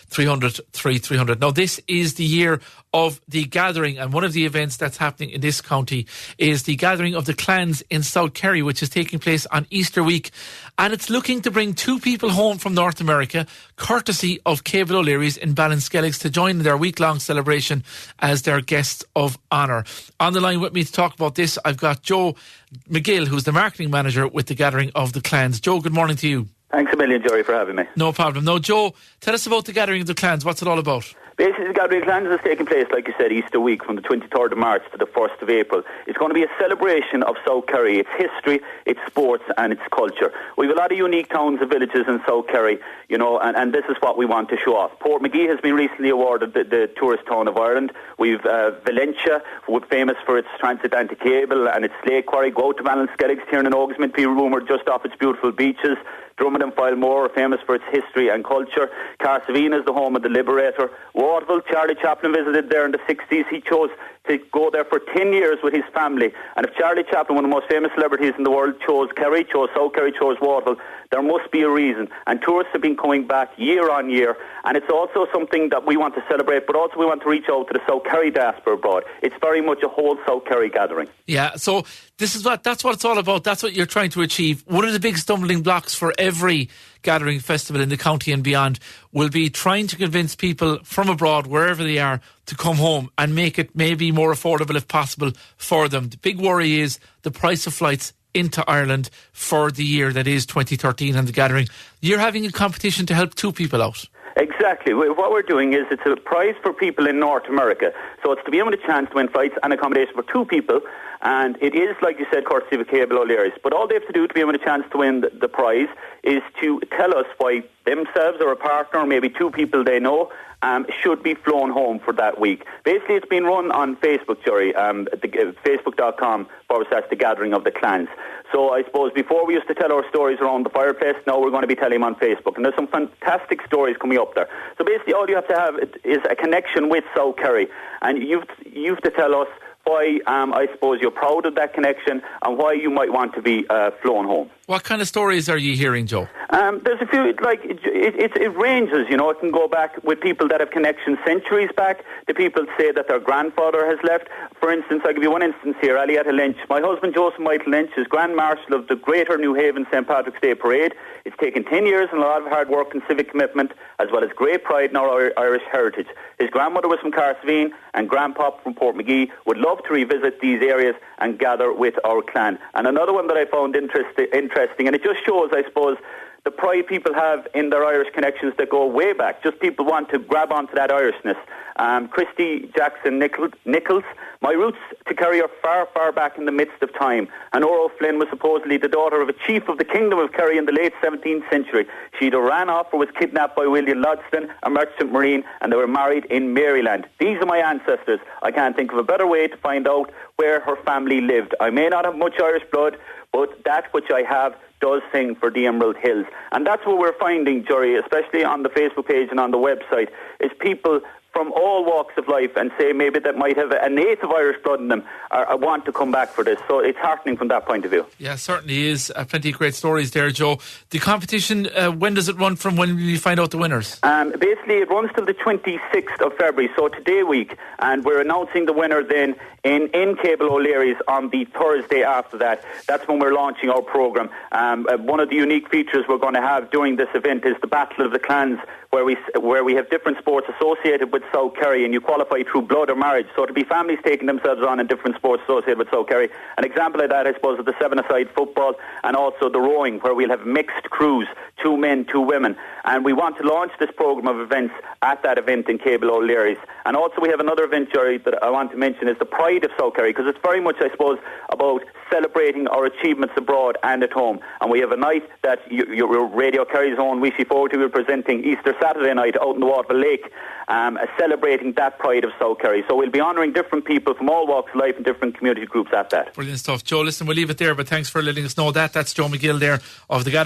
300 300. Now, this is the year of the gathering, and one of the events that's happening in this county is the gathering of the clans in South Kerry, which is taking place on Easter week, and it's looking to bring 2 people home from North America, courtesy of Cable O'Leary's in Ballinskelligs, to join in their week-long celebration as their guests of honour. On the line with me to talk about this, I've got Joe McGill, who's the marketing manager with the gathering of the clans. Joe, good morning to you. Thanks a million, Jerry, for having me. No problem. Now, Joe, tell us about the gathering of the clans. What's it all about? Basically, the Gathering of Clans is taking place, like you said, Easter week from the 23rd of March to the 1st of April. It's going to be a celebration of South Kerry, its history, its sports and its culture. We have a lot of unique towns and villages in South Kerry, you know, and this is what we want to show off. McGill has been recently awarded the Tourist Town of Ireland. We've Valencia, famous for its transatlantic cable and its slate quarry. Go to Ballinskelligs here in Ogismint, be rumoured just off its beautiful beaches. Drummond and Filemore are famous for its history and culture. Carsavina is the home of the Liberator. Waterville, Charlie Chaplin visited there in the 60s. He chose to go there for 10 years with his family. And if Charlie Chaplin, one of the most famous celebrities in the world, chose Kerry, chose South Kerry, chose Waterville, there must be a reason. And tourists have been coming back year on year. And it's also something that we want to celebrate, but also we want to reach out to the South Kerry diaspora abroad. It's very much a whole South Kerry gathering. Yeah, so that's what it's all about. That's what you're trying to achieve. One of the big stumbling blocks for every gathering festival in the county and beyond will be trying to convince people from abroad, wherever they are, to come home and make it maybe more affordable if possible for them. The big worry is the price of flights into Ireland for the year that is 2013 and the gathering. You're having a competition to help 2 people out. Exactly. What we're doing is it's a prize for people in North America. So it's to be given a chance to win flights and accommodation for 2 people. And it is, like you said, courtesy of Cable O'Leary's. But all they have to do to be given a chance to win the prize is to tell us why themselves or a partner or maybe 2 people they know should be flown home for that week. Basically, it's been run on Facebook, Jerry, facebook.com/The Gathering of the Clans. So I suppose before we used to tell our stories around the fireplace, now we're going to be telling them on Facebook. And there's some fantastic stories coming up there. So basically, all you have to have is a connection with South Kerry. And you've to tell us why, I suppose, you're proud of that connection and why you might want to be flown home. What kind of stories are you hearing, Joe? There's a few, like, it ranges, you know. It can go back with people that have connections centuries back. The people say that their grandfather has left. For instance, I'll give you one instance here. Alietta Lynch. My husband, Joseph Michael Lynch, is Grand Marshal of the Greater New Haven St. Patrick's Day Parade. It's taken 10 years and a lot of hard work and civic commitment, as well as great pride in our Irish heritage. His grandmother was from Carsavine, and Grandpop from Portmagee would love to revisit these areas and gather with our clan. And another one that I found interesting, and it just shows, I suppose, the pride people have in their Irish connections that go way back. Just people want to grab onto that Irishness. Christy Jackson Nichols. My roots to Kerry are far, far back in the midst of time. And Oro Flynn was supposedly the daughter of a chief of the Kingdom of Kerry in the late 17th century. She either ran off or was kidnapped by William Lodston, a merchant marine, and they were married in Maryland. These are my ancestors. I can't think of a better way to find out where her family lived. I may not have much Irish blood, but that which I have does sing for the Emerald Hills. And that's what we're finding, Jerry, especially on the Facebook page and on the website, is people from all walks of life and say maybe that might have a native Irish blood in them or want to come back for this. So it's heartening from that point of view. Yeah, certainly is. Plenty of great stories there, Joe. The competition, when does it run from? When will you find out the winners? Basically, it runs till the 26th of February, so today week. And we're announcing the winner then in Cable O'Leary's on the Thursday after that. That's when we're launching our programme. One of the unique features we're going to have during this event is the Battle of the Clans, where we have different sports associated with South Kerry, and you qualify through blood or marriage. So to be families taking themselves on in different sports associated with South Kerry. An example of that, I suppose, is the 7-a-side football and also the rowing, where we'll have mixed crews, 2 men, 2 women. And we want to launch this programme of events at that event in Cable O'Leary's. And also we have another event, Jerry, that I want to mention is the Pride of South Kerry, because it's very much, I suppose, about celebrating our achievements abroad and at home. And we have a night that your Radio Kerry's own Wishy Forty will be presenting Easter Saturday night out in the Waterville Lake, celebrating that pride of South Kerry. So we'll be honouring different people from all walks of life and different community groups at that. Brilliant stuff. Joe, listen, we'll leave it there, but thanks for letting us know that. That's Joe McGill there of the Gathering.